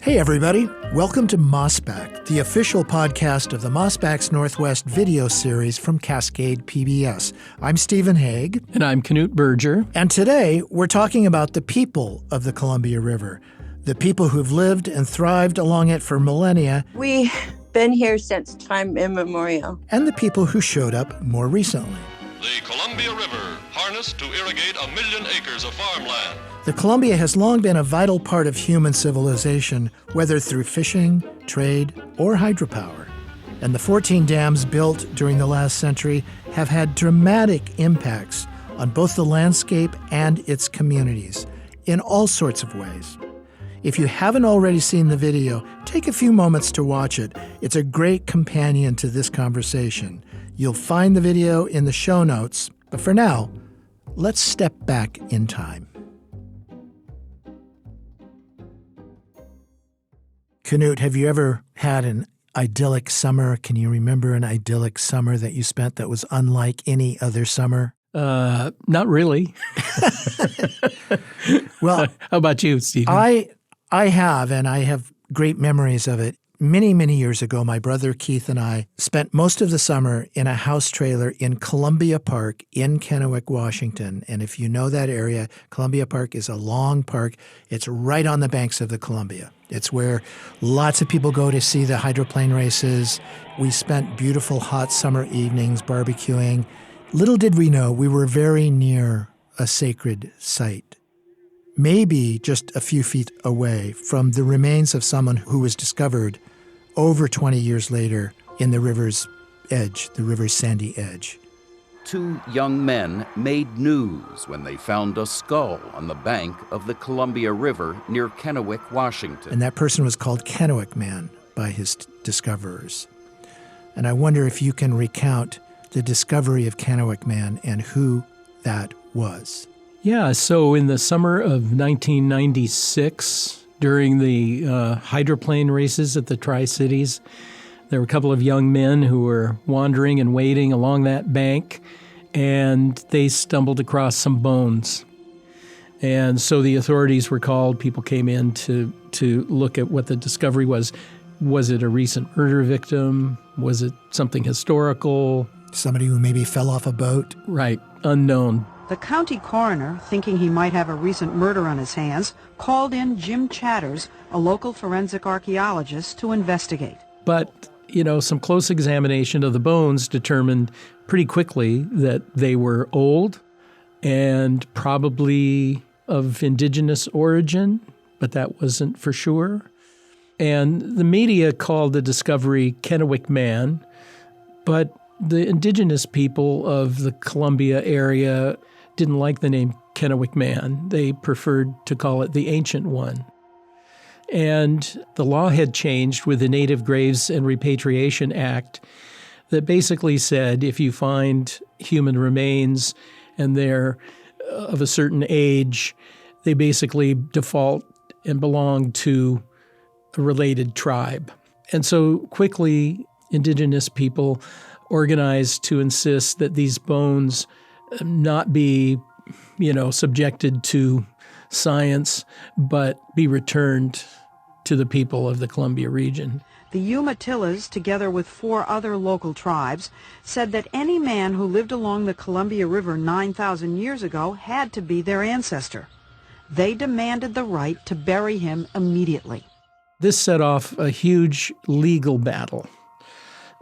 Hey everybody, welcome to Mossback, the official podcast of the Mossback's Northwest video series from Cascade PBS. I'm Stephen Hegg. And I'm Knut Berger. And today we're talking about the people of the Columbia River, the people who've lived and thrived along it for millennia. We've been here since time immemorial. And the people who showed up more recently. The Columbia River, harnessed to irrigate 1 million acres of farmland. The Columbia has long been a vital part of human civilization, whether through fishing, trade, or hydropower. And the 14 dams built during the last century have had dramatic impacts on both the landscape and its communities in all sorts of ways. If you haven't already seen the video, take a few moments to watch it. It's a great companion to this conversation. You'll find the video in the show notes, but for now, let's step back in time. Knut, have you ever had an idyllic summer? Can you remember an idyllic summer that you spent that was unlike any other summer? Not really. Well, how about you, Stephen? I have, and I have great memories of it. Many, many years ago, my brother Keith and I spent most of the summer in a house trailer in Columbia Park in Kennewick, Washington. And if you know that area, Columbia Park is a long park. It's right on the banks of the Columbia. It's where lots of people go to see the hydroplane races. We spent beautiful hot summer evenings barbecuing. Little did we know we were very near a sacred site. Maybe just a few feet away from the remains of someone who was discovered over 20 years later in the river's edge, the river's sandy edge. Two young men made news when they found a skull on the bank of the Columbia River near Kennewick, Washington. And that person was called Kennewick Man by his discoverers. And I wonder if you can recount the discovery of Kennewick Man and who that was. Yeah, so in the summer of 1996, during the hydroplane races at the Tri-Cities, there were a couple of young men who were wandering and wading along that bank, and they stumbled across some bones. And so the authorities were called. People came in to look at what the discovery was. Was it a recent murder victim? Was it something historical? Somebody who maybe fell off a boat? Right, unknown. The county coroner, thinking he might have a recent murder on his hands, called in Jim Chatters, a local forensic archaeologist, to investigate. But, some close examination of the bones determined pretty quickly that they were old and probably of indigenous origin, but that wasn't for sure. And the media called the discovery Kennewick Man, but the indigenous people of the Columbia area didn't like the name Kennewick Man. They preferred to call it the Ancient One. And the law had changed with the Native Graves and Repatriation Act that basically said if you find human remains and they're of a certain age, they basically default and belong to a related tribe. And so quickly, indigenous people organized to insist that these bones not be, subjected to science, but be returned to the people of the Columbia region. The Umatillas, together with 4 other local tribes, said that any man who lived along the Columbia River 9,000 years ago had to be their ancestor. They demanded the right to bury him immediately. This set off a huge legal battle.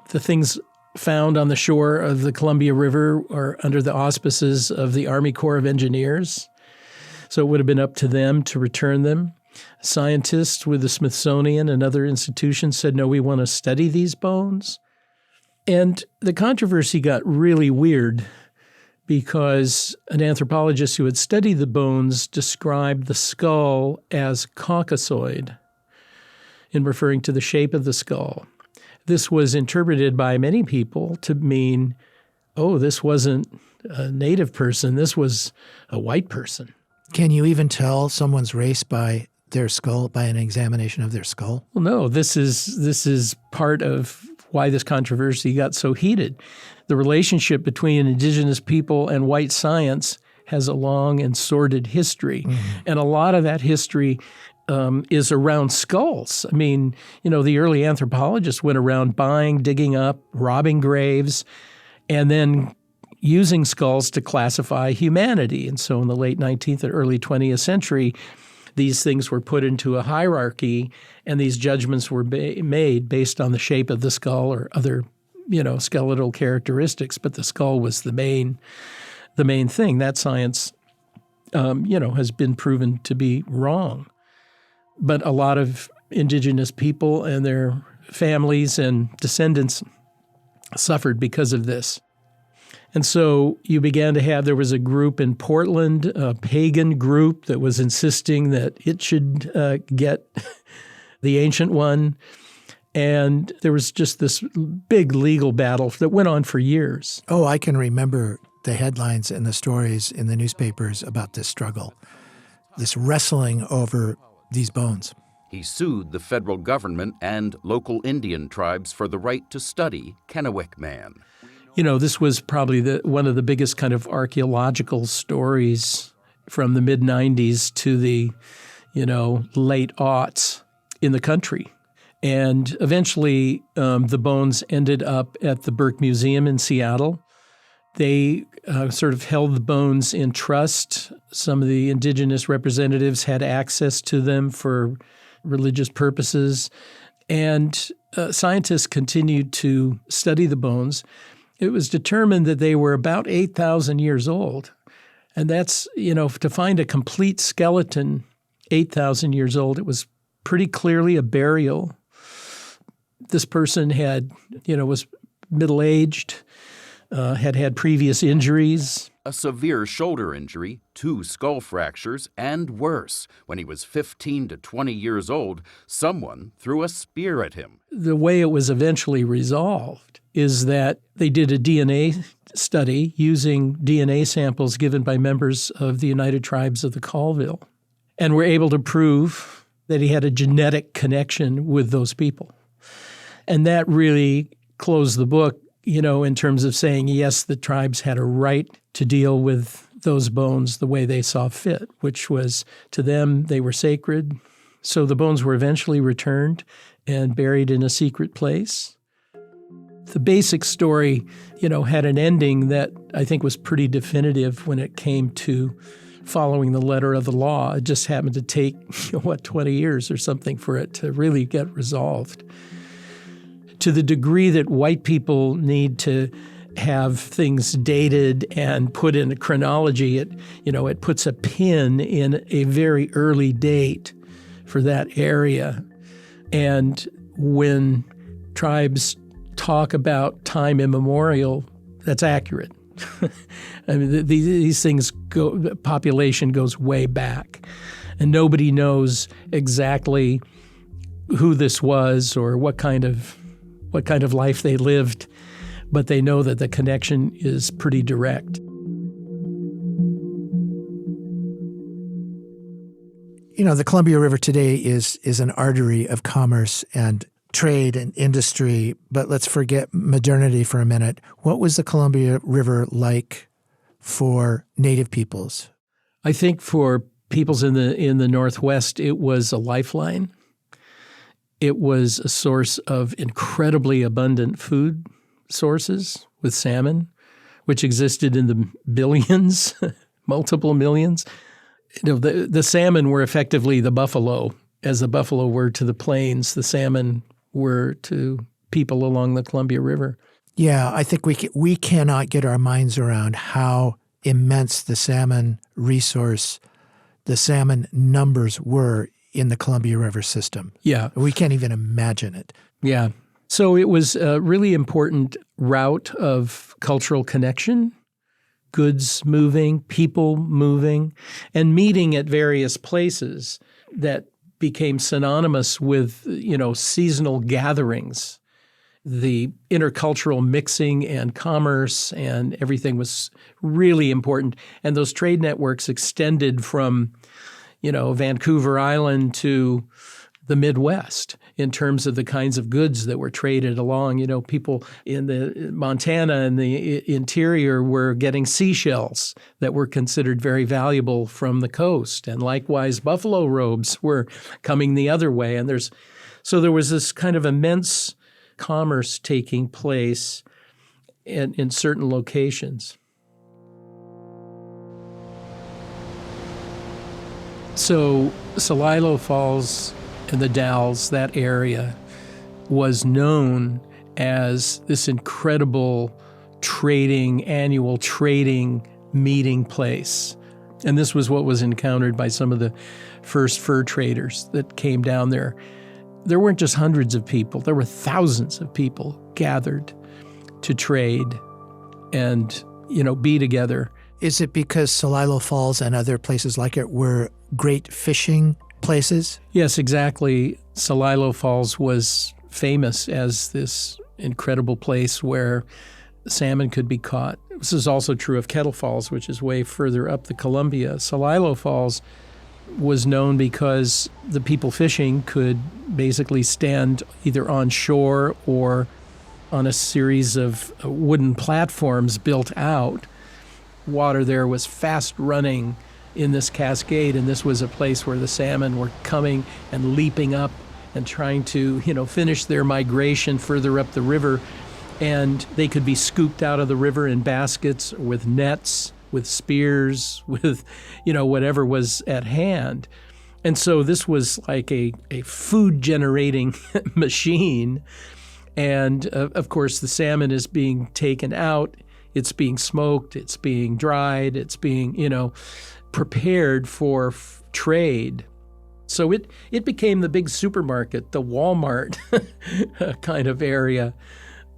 The things found on the shore of the Columbia River are under the auspices of the Army Corps of Engineers, so it would have been up to them to return them. Scientists with the Smithsonian and other institutions said, no, we want to study these bones. And the controversy got really weird because an anthropologist who had studied the bones described the skull as caucasoid in referring to the shape of the skull. This was interpreted by many people to mean, oh, this wasn't a native person, this was a white person. Can you even tell someone's race by their skull, by an examination of their skull? Well, no, this is part of why this controversy got so heated. The relationship between indigenous people and white science has a long and sordid history. Mm-hmm. And a lot of that history is around skulls. I mean, the early anthropologists went around buying, digging up, robbing graves, and then using skulls to classify humanity. And so in the late 19th and early 20th century, these things were put into a hierarchy, and these judgments were made based on the shape of the skull or other, skeletal characteristics. But the skull was the main thing. That science, has been proven to be wrong. But a lot of indigenous people and their families and descendants suffered because of this. And so you began to have, there was a group in Portland, a pagan group that was insisting that it should get the ancient one. And there was just this big legal battle that went on for years. Oh, I can remember the headlines and the stories in the newspapers about this struggle, this wrestling over these bones. He sued the federal government and local Indian tribes for the right to study Kennewick Man. This was probably one of the biggest kind of archaeological stories from the mid-'90s to the, late aughts in the country. And eventually the bones ended up at the Burke Museum in Seattle. They sort of held the bones in trust. Some of the indigenous representatives had access to them for religious purposes. And scientists continued to study the bones. It was determined that they were about 8,000 years old. And that's, to find a complete skeleton 8,000 years old, it was pretty clearly a burial. This person was middle-aged, had previous injuries. A severe shoulder injury, 2 skull fractures, and worse. When he was 15 to 20 years old, someone threw a spear at him. The way it was eventually resolved is that they did a DNA study using DNA samples given by members of the United Tribes of the Colville, and were able to prove that he had a genetic connection with those people. And that really closed the book, in terms of saying, yes, the tribes had a right to deal with those bones the way they saw fit, which was, to them, they were sacred. So the bones were eventually returned and buried in a secret place. The basic story, had an ending that I think was pretty definitive when it came to following the letter of the law. It just happened to take, 20 years or something for it to really get resolved. To the degree that white people need to have things dated and put in a chronology, it puts a pin in a very early date for that area. And when tribes talk about time immemorial, that's accurate. I mean, these things population goes way back, and nobody knows exactly who this was or what kind of life they lived, but they know that the connection is pretty direct. The Columbia River today is an artery of commerce and trade and industry, but let's forget modernity for a minute. What was the Columbia River like for Native peoples? I think for peoples in the Northwest, it was a lifeline. It was a source of incredibly abundant food sources with salmon, which existed in the billions, multiple millions. The salmon were effectively the buffalo. As the buffalo were to the plains, the salmon were to people along the Columbia River. Yeah, I think we cannot get our minds around how immense the salmon resource, the salmon numbers were in the Columbia River system. Yeah. We can't even imagine it. Yeah. So it was a really important route of cultural connection, goods moving, people moving, and meeting at various places that became synonymous with, seasonal gatherings. The intercultural mixing and commerce and everything was really important. And those trade networks extended from, Vancouver Island to the Midwest. in terms of the kinds of goods that were traded along. You know, people in the Montana and the interior were getting seashells that were considered very valuable from the coast. And likewise, buffalo robes were coming the other way. And so there was this kind of immense commerce taking place in certain locations. So Celilo Falls and the Dalles, that area, was known as this incredible annual trading meeting place. And this was what was encountered by some of the first fur traders that came down there. There weren't just hundreds of people, there were thousands of people gathered to trade and, be together. Is it because Celilo Falls and other places like it were great fishing places? Yes, exactly. Celilo Falls was famous as this incredible place where salmon could be caught. This is also true of Kettle Falls, which is way further up the Columbia. Celilo Falls was known because the people fishing could basically stand either on shore or on a series of wooden platforms built out. Water there was fast running in this cascade, and this was a place where the salmon were coming and leaping up and trying to, finish their migration further up the river. And they could be scooped out of the river in baskets with nets, with spears, with, whatever was at hand. And so this was like a food-generating machine. And, of course, the salmon is being taken out. It's being smoked. It's being dried. It's being, prepared for trade. So it became the big supermarket, the Walmart kind of area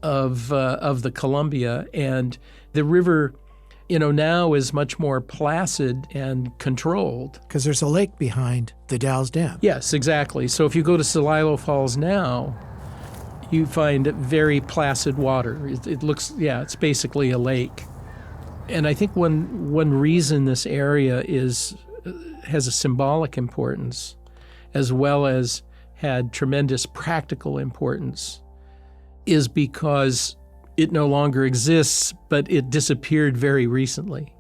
of the Columbia. And the river, now is much more placid and controlled. Because there's a lake behind the Dalles Dam. Yes, exactly. So if you go to Celilo Falls now, you find very placid water. It looks, it's basically a lake. And I think one reason this area has a symbolic importance as well as had tremendous practical importance is because it no longer exists, but it disappeared very recently.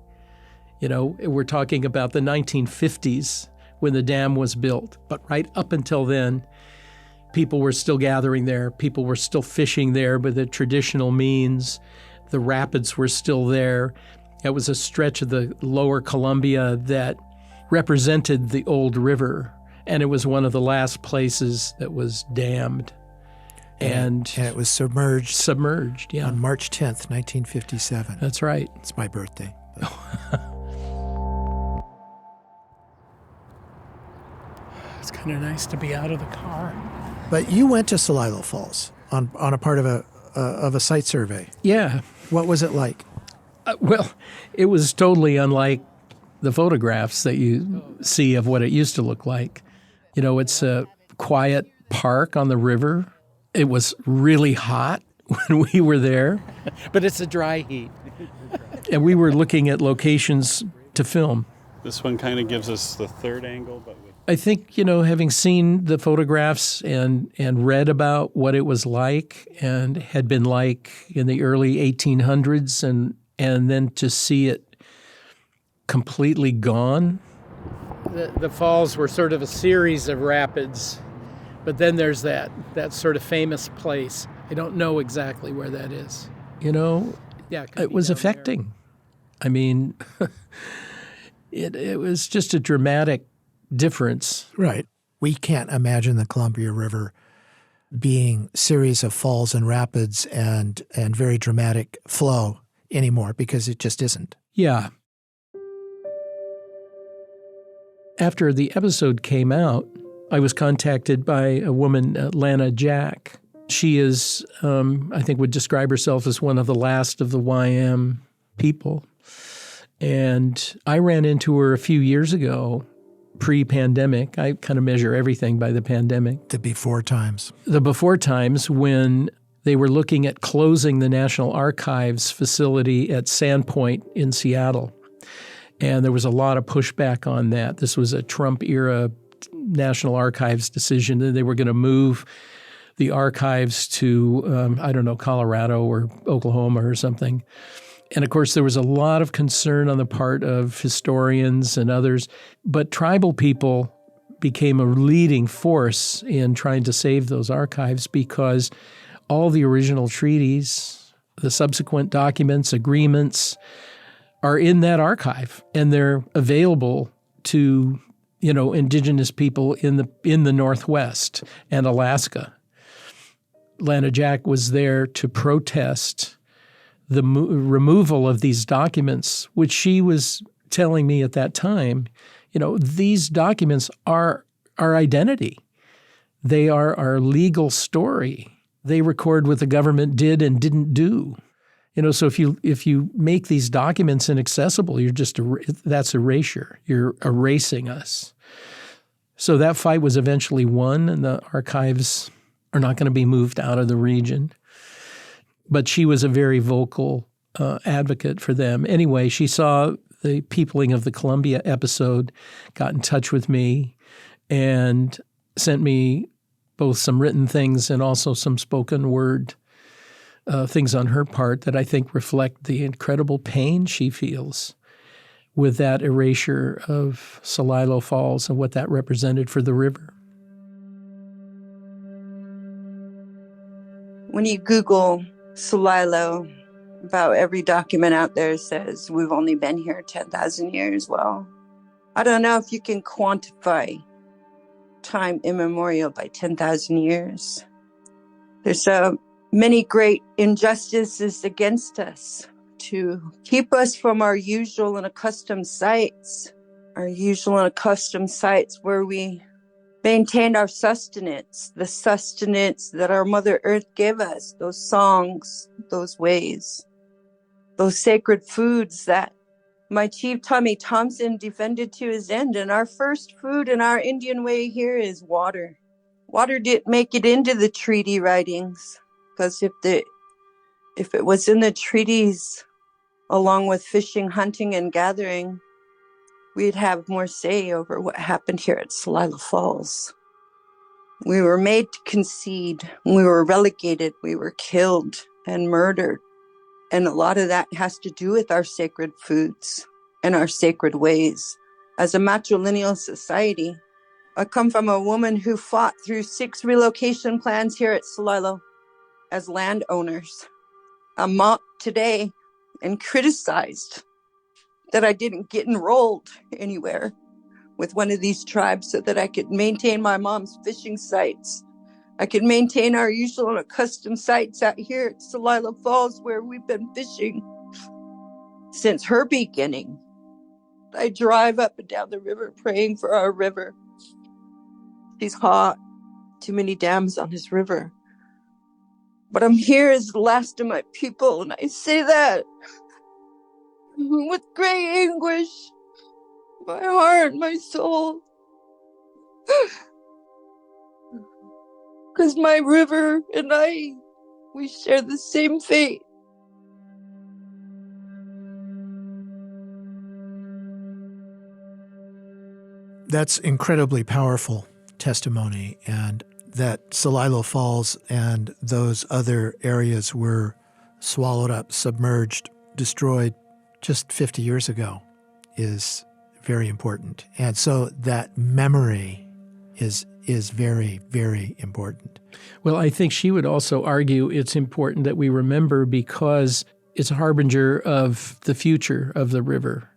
We're talking about the 1950s when the dam was built, but right up until then, people were still gathering there. People were still fishing there by the traditional means. The rapids were still there. It was a stretch of the lower Columbia that represented the old river, and it was one of the last places that was dammed. And it was submerged. Submerged, yeah. On March 10th, 1957. That's right. It's my birthday. It's kind of nice to be out of the car. But you went to Celilo Falls on a part of a site survey. Yeah. What was it like? Well, it was totally unlike the photographs that you see of what it used to look like. It's a quiet park on the river. It was really hot when we were there. But it's a dry heat. And we were looking at locations to film. This one kind of gives us the third angle, but with... I think, having seen the photographs and read about what it was like and had been like in the early 1800s and then to see it completely gone. The falls were sort of a series of rapids, but then there's that sort of famous place. I don't know exactly where that is. Yeah, it was affecting. There. I mean, it was just a dramatic difference. Right. We can't imagine the Columbia River being a series of falls and rapids and very dramatic flow anymore because it just isn't. Yeah. After the episode came out, I was contacted by a woman, Lana Jack. She is, I think, would describe herself as one of the last of the YM people. And I ran into her a few years ago, pre-pandemic. I kind of measure everything by the pandemic. The before times. The before times when they were looking at closing the National Archives facility at Sandpoint in Seattle. And there was a lot of pushback on that. This was a Trump-era National Archives decision that they were going to move the archives to, Colorado or Oklahoma or something. And of course, there was a lot of concern on the part of historians and others, but tribal people became a leading force in trying to save those archives because all the original treaties, the subsequent documents, agreements are in that archive, and they're available to, Indigenous people in the Northwest and Alaska. Lana Jack was there to protest the removal of these documents, which she was telling me at that time, these documents are our identity. They are our legal story. They record what the government did and didn't do. So if you make these documents inaccessible, that's erasure. You're erasing us. So that fight was eventually won, and the archives are not going to be moved out of the region. But she was a very vocal advocate for them. Anyway, she saw the Peopling of the Columbia episode, got in touch with me, and sent me both some written things and also some spoken word things on her part that I think reflect the incredible pain she feels with that erasure of Celilo Falls and what that represented for the river. When you Google Celilo, about every document out there says we've only been here 10,000 years. Well, I don't know if you can quantify time immemorial by 10,000 years. There's many great injustices against us to keep us from our usual and accustomed sites, where we maintained our sustenance, the sustenance that our Mother Earth gave us, those songs, those ways, those sacred foods that my chief Tommy Thompson defended to his end. And our first food in our Indian way here is water. Water didn't make it into the treaty writings, because if it was in the treaties, along with fishing, hunting, and gathering, we'd have more say over what happened here at Celilo Falls. We were made to concede. We were relegated. We were killed and murdered. And a lot of that has to do with our sacred foods and our sacred ways. As a matrilineal society, I come from a woman who fought through 6 relocation plans here at Celilo as landowners. I'm mocked today and criticized that I didn't get enrolled anywhere with one of these tribes so that I could maintain my mom's fishing sites. I could maintain our usual and accustomed sites out here at Celilo Falls, where we've been fishing since her beginning. I drive up and down the river praying for our river. She's hot. Too many dams on this river. But I'm here as the last of my people, and I say that with great anguish, my heart, my soul. Because my river and we share the same fate. That's incredibly powerful testimony, and that Celilo Falls and those other areas were swallowed up, submerged, destroyed just 50 years ago is very important. And so that memory is very, very important. Well, I think she would also argue it's important that we remember because it's a harbinger of the future of the river.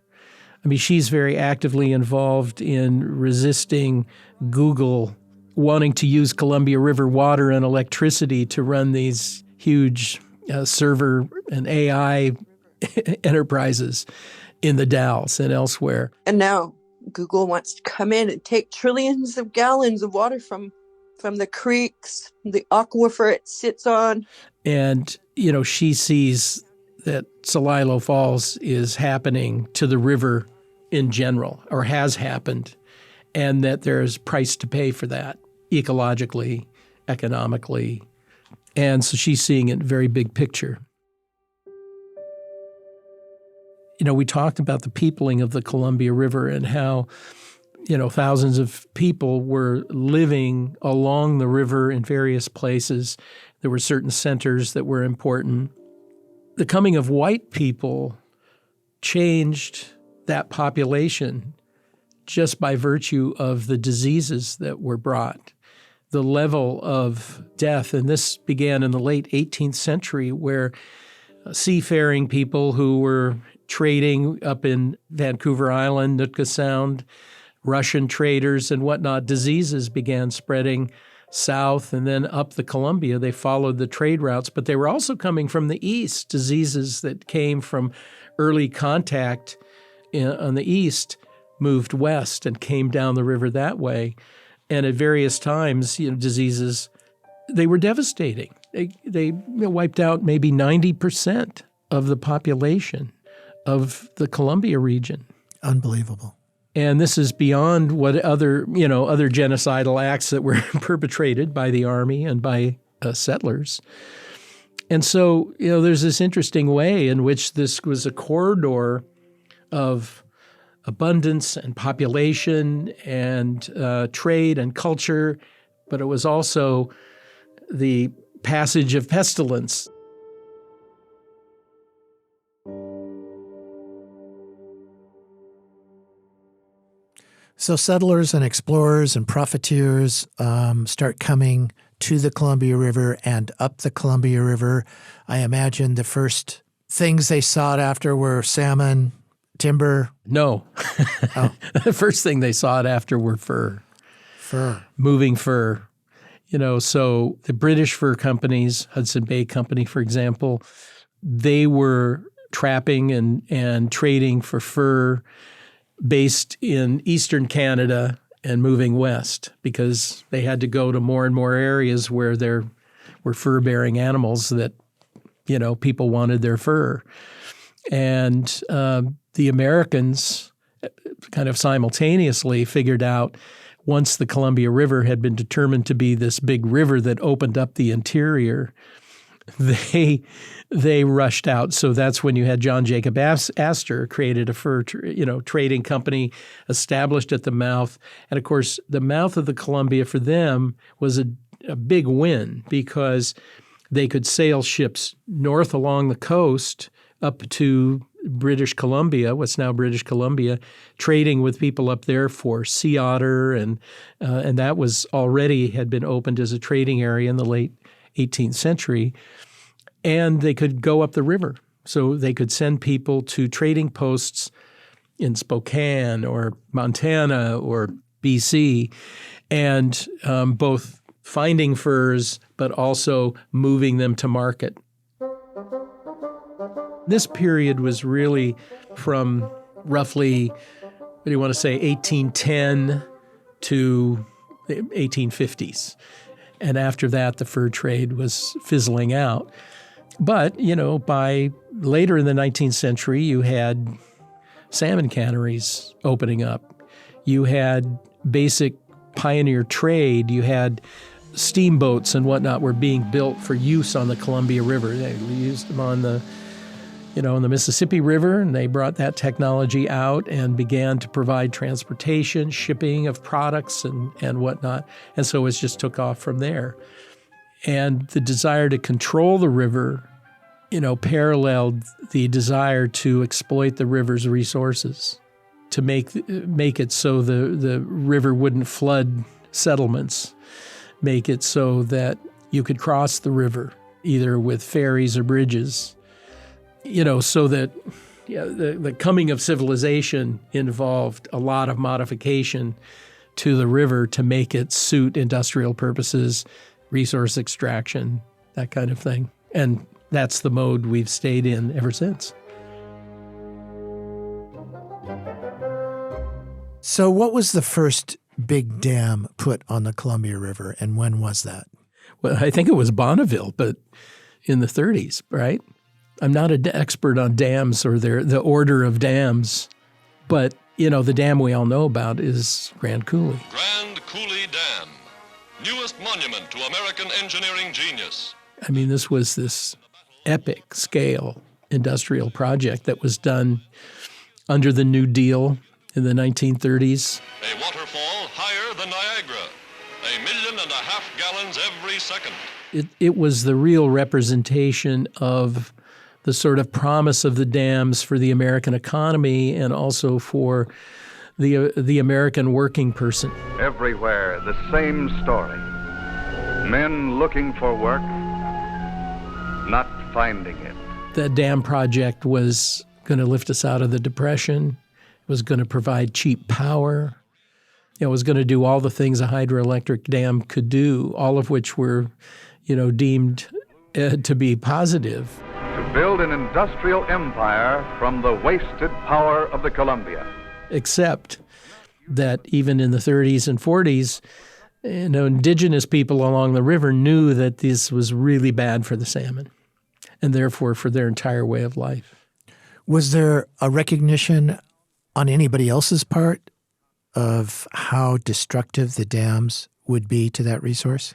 I mean, she's very actively involved in resisting Google wanting to use Columbia River water and electricity to run these huge server and AI enterprises in the Dalles and elsewhere. And now Google wants to come in and take trillions of gallons of water from the creeks, the aquifer it sits on. And, she sees that Celilo Falls is happening to the river in general, or has happened, and that there's price to pay for that, ecologically, economically. And so she's seeing it very big picture. We talked about the peopling of the Columbia River and how, thousands of people were living along the river in various places. There were certain centers that were important. The coming of white people changed that population just by virtue of the diseases that were brought. The level of death, and this began in the late 18th century, where seafaring people who were trading up in Vancouver Island, Nootka Sound, Russian traders and whatnot, diseases began spreading south and then up the Columbia. They followed the trade routes, but they were also coming from the east, diseases that came from early contact on the east moved west and came down the river that way. And at various times, diseases, they were devastating. They wiped out maybe 90% of the population of the Columbia region. Unbelievable. And this is beyond what other genocidal acts that were perpetrated by the Army and by settlers. And so, there's this interesting way in which this was a corridor of abundance and population and trade and culture, but it was also the passage of pestilence. So settlers and explorers and profiteers start coming to the Columbia River and up the Columbia River. I imagine the first things they sought after were salmon, timber. No. Oh. The first thing they sought after were fur. Fur. Moving fur. So the British fur companies, Hudson Bay Company, for example, they were trapping and trading for fur based in eastern Canada and moving west because they had to go to more and more areas where there were fur-bearing animals that, people wanted their fur. And the Americans kind of simultaneously figured out once the Columbia River had been determined to be this big river that opened up the interior, they rushed out. So that's when you had John Jacob Astor created a fur trading company established at the mouth. And of course, the mouth of the Columbia for them was a big win because they could sail ships north along the coast up to British Columbia, what's now British Columbia, trading with people up there for sea otter, and that was already had been opened as a trading area in the late 18th century. And they could go up the river. So they could send people to trading posts in Spokane or Montana or BC, and both finding furs but also moving them to market. This period was really from roughly, 1810 to the 1850s. And after that, the fur trade was fizzling out. But, by later in the 19th century, you had salmon canneries opening up. You had basic pioneer trade. You had steamboats and whatnot were being built for use on the Columbia River. They used them on the Mississippi River, and they brought that technology out and began to provide transportation, shipping of products and whatnot. And so it just took off from there. And the desire to control the river, paralleled the desire to exploit the river's resources, to make it so the river wouldn't flood settlements, make it so that you could cross the river either with ferries or bridges, so that the coming of civilization involved a lot of modification to the river to make it suit industrial purposes, resource extraction, that kind of thing. And that's the mode we've stayed in ever since. So what was the first big dam put on the Columbia River, and when was that? Well, I think it was Bonneville, but in the 30s, right? I'm not an expert on dams or the order of dams, but, the dam we all know about is Grand Coulee. Grand Coulee Dam, newest monument to American engineering genius. I mean, this was this epic scale industrial project that was done under the New Deal in the 1930s. A waterfall higher than Niagara. 1.5 million gallons every second. It was the real representation of the sort of promise of the dams for the American economy and also for the American working person. Everywhere, the same story. Men looking for work, not finding it. That dam project was going to lift us out of the Depression. It was going to provide cheap power. It was going to do all the things a hydroelectric dam could do, all of which were, deemed to be positive. To build an industrial empire from the wasted power of the Columbia. Except that even in the 30s and 40s, indigenous people along the river knew that this was really bad for the salmon and therefore for their entire way of life. Was there a recognition on anybody else's part of how destructive the dams would be to that resource?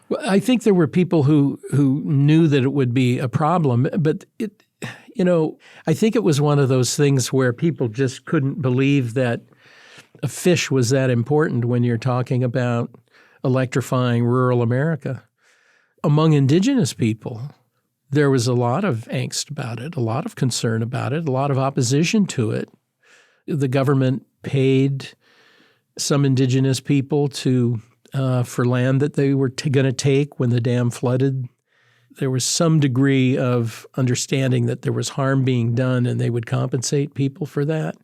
Well, I think there were people who knew that it would be a problem, but I think it was one of those things where people just couldn't believe that a fish was that important when you're talking about electrifying rural America. Among indigenous people, there was a lot of angst about it, a lot of concern about it, a lot of opposition to it. The government paid some indigenous people for land that they were going to take when the dam flooded. There was some degree of understanding that there was harm being done and they would compensate people for that.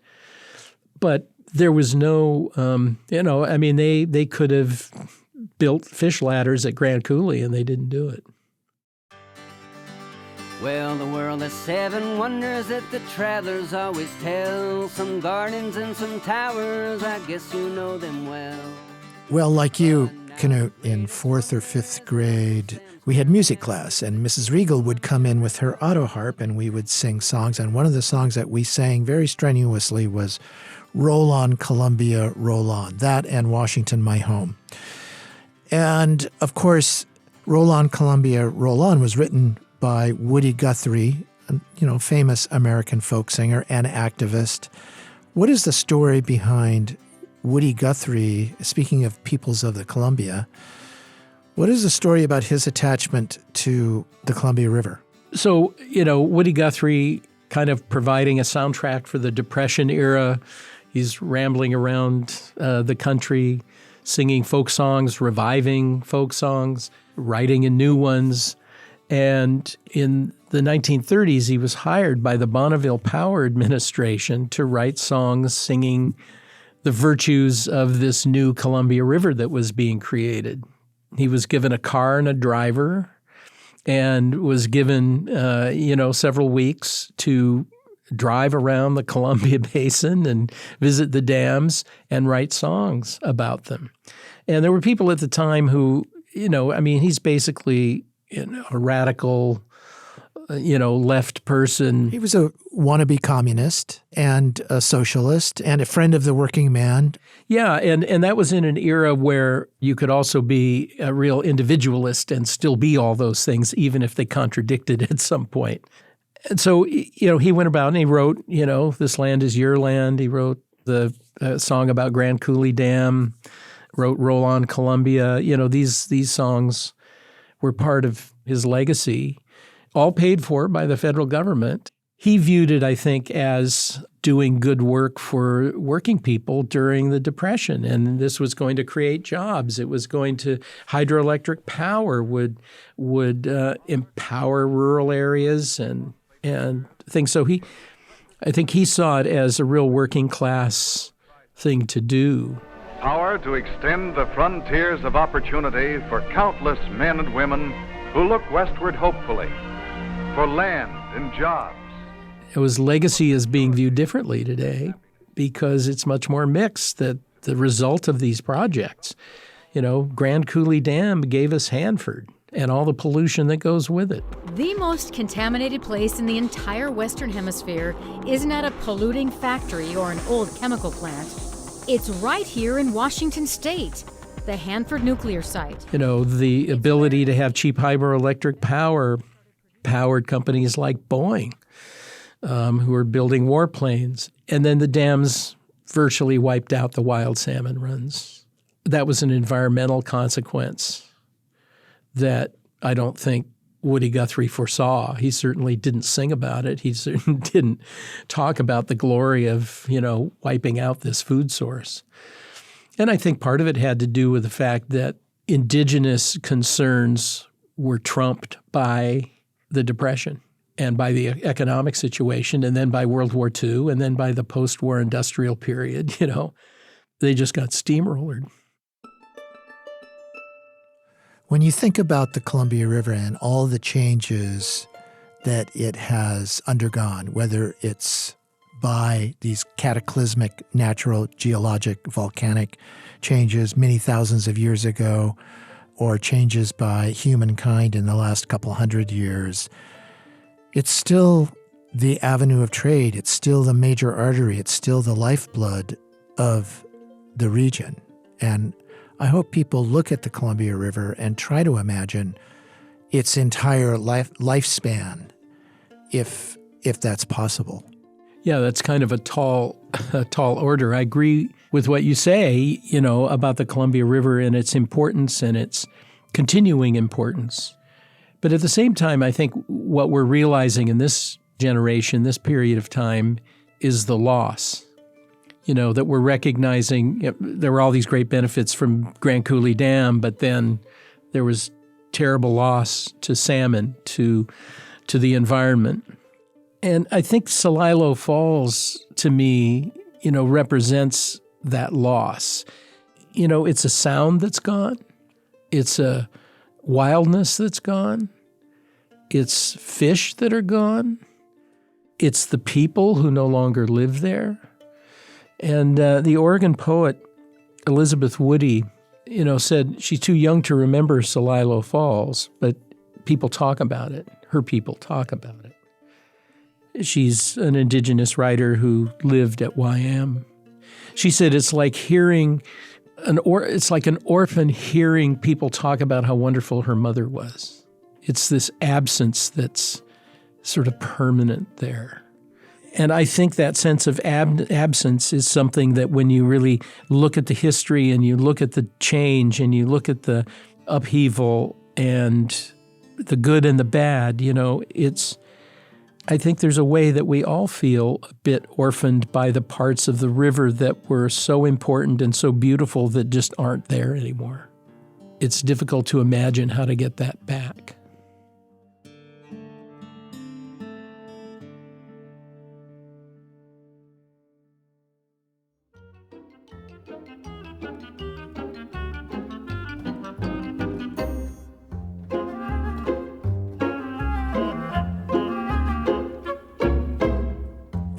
But there was no, they could have built fish ladders at Grand Coulee and they didn't do it. Well, the world has 7 wonders that the travelers always tell. Some gardens and some towers, I guess you know them well. Well, like you, Canute, in 4th or 5th grade, we had music class, and Mrs. Regal would come in with her auto harp, and we would sing songs. And one of the songs that we sang very strenuously was Roll On, Columbia, Roll On. That and Washington, My Home. And, of course, Roll On, Columbia, Roll On was written by Woody Guthrie, famous American folk singer and activist. What is the story behind Woody Guthrie, speaking of peoples of the Columbia, what is the story about his attachment to the Columbia River? So, Woody Guthrie kind of providing a soundtrack for the Depression era. He's rambling around the country, singing folk songs, reviving folk songs, writing in new ones. And in the 1930s, he was hired by the Bonneville Power Administration to write songs singing the virtues of this new Columbia River that was being created. He was given a car and a driver and was given, several weeks to drive around the Columbia Basin and visit the dams and write songs about them. And there were people at the time who, he's basically a radical, left person. He was a wannabe communist and a socialist and a friend of the working man. Yeah, and that was in an era where you could also be a real individualist and still be all those things, even if they contradicted at some point. And so, he went about and he wrote, This Land Is Your Land. He wrote the song about Grand Coulee Dam, wrote Roll On Columbia. These songs were part of his legacy, all paid for by the federal government. He viewed it, I think, as doing good work for working people during the Depression, and this was going to create jobs. It was going to hydroelectric power would empower rural areas and things. So I think he saw it as a real working class thing to do. Power to extend the frontiers of opportunity for countless men and women who look westward hopefully for land and jobs. His legacy is being viewed differently today because it's much more mixed, that the result of these projects. Grand Coulee Dam gave us Hanford and all the pollution that goes with it. The most contaminated place in the entire Western Hemisphere isn't at a polluting factory or an old chemical plant. It's right here in Washington State, the Hanford nuclear site. The ability to have cheap hydroelectric power powered companies like Boeing, who are building warplanes. And then the dams virtually wiped out the wild salmon runs. That was an environmental consequence that I don't think Woody Guthrie foresaw. He certainly didn't sing about it. He certainly didn't talk about the glory of, wiping out this food source. And I think part of it had to do with the fact that indigenous concerns were trumped by the Depression and by the economic situation, and then by World War II, and then by the post-war industrial period. They just got steamrollered. When you think about the Columbia River and all the changes that it has undergone, whether it's by these cataclysmic natural, geologic, volcanic changes many thousands of years ago, or changes by humankind in the last couple hundred years, it's still the avenue of trade. It's still the major artery. It's still the lifeblood of the region. And I hope people look at the Columbia River and try to imagine its entire lifespan, if that's possible. Yeah, that's kind of a tall order. I agree with what you say, about the Columbia River and its importance and its continuing importance. But at the same time, I think what we're realizing in this generation, this period of time, is the loss. That we're recognizing there were all these great benefits from Grand Coulee Dam, but then there was terrible loss to salmon, to the environment. And I think Celilo Falls, to me, represents that loss. It's a sound that's gone. It's a wildness that's gone. It's fish that are gone. It's the people who no longer live there. And the Oregon poet Elizabeth Woody, said she's too young to remember Celilo Falls, but people talk about it. Her people talk about it. She's an Indigenous writer who lived at YM. She said it's like it's like an orphan hearing people talk about how wonderful her mother was. It's this absence that's sort of permanent there. And I think that sense of absence is something that when you really look at the history and you look at the change and you look at the upheaval and the good and the bad, I think there's a way that we all feel a bit orphaned by the parts of the river that were so important and so beautiful that just aren't there anymore. It's difficult to imagine how to get that back.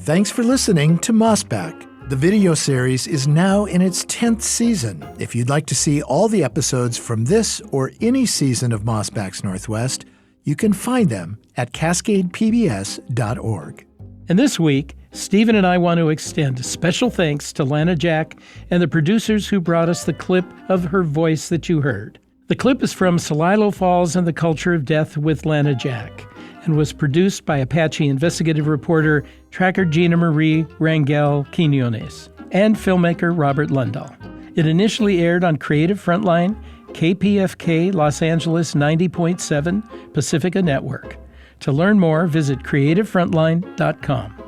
Thanks for listening to Mossback. The video series is now in its 10th season. If you'd like to see all the episodes from this or any season of Mossback's Northwest, you can find them at cascadepbs.org. And this week, Stephen and I want to extend a special thanks to Lana Jack and the producers who brought us the clip of her voice that you heard. The clip is from Celilo Falls and the Culture of Death with Lana Jack, and was produced by Apache investigative reporter tracker Gina Marie Rangel Quinones and filmmaker Robert Lundahl. It initially aired on Creative Frontline, KPFK Los Angeles 90.7 Pacifica Network. To learn more, visit creativefrontline.com.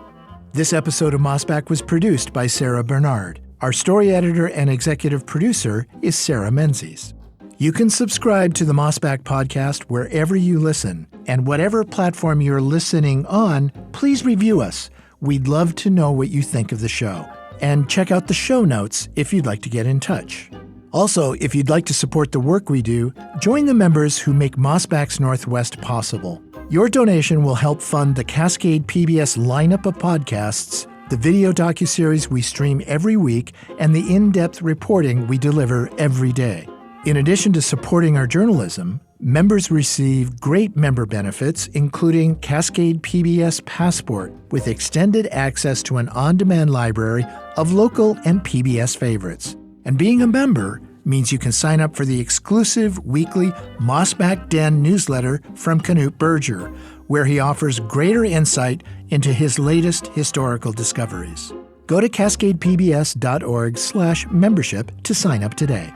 This episode of Mossback was produced by Sarah Bernard. Our story editor and executive producer is Sarah Menzies. You can subscribe to the Mossback podcast wherever you listen, and whatever platform you're listening on, please review us. We'd love to know what you think of the show. And check out the show notes if you'd like to get in touch. Also, if you'd like to support the work we do, join the members who make Mossback's Northwest possible. Your donation will help fund the Cascade PBS lineup of podcasts, the video docuseries we stream every week, and the in-depth reporting we deliver every day. In addition to supporting our journalism, members receive great member benefits, including Cascade PBS Passport, with extended access to an on-demand library of local and PBS favorites. And being a member means you can sign up for the exclusive weekly Mossback Den newsletter from Knut Berger, where he offers greater insight into his latest historical discoveries. Go to cascadepbs.org/membership to sign up today.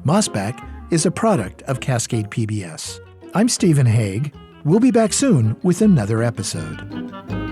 Mossback is a product of Cascade PBS. I'm Stephen Hegg. We'll be back soon with another episode.